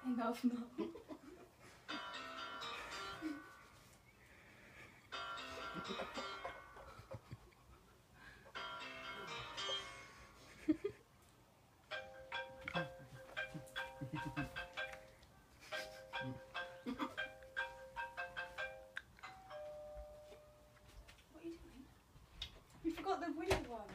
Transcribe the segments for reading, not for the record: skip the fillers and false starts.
Enough now. What are you doing? You forgot the window one.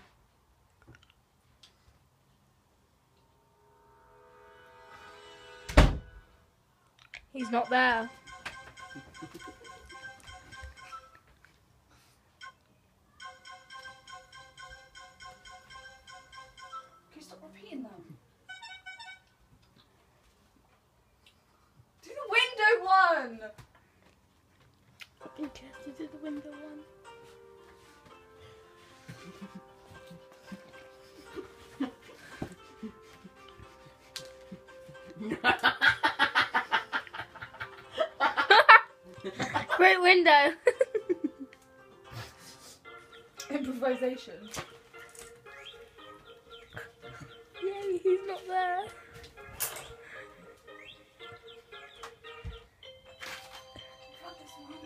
He's not there. Can you stop repeating them? Do the window one! You just did the window one. Great window. Improvisation. Yay, he's not there. Fuck this one.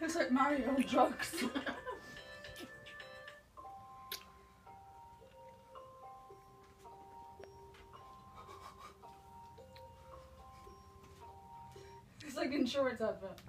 Looks like Mario on drugs. It's like an insurance advert.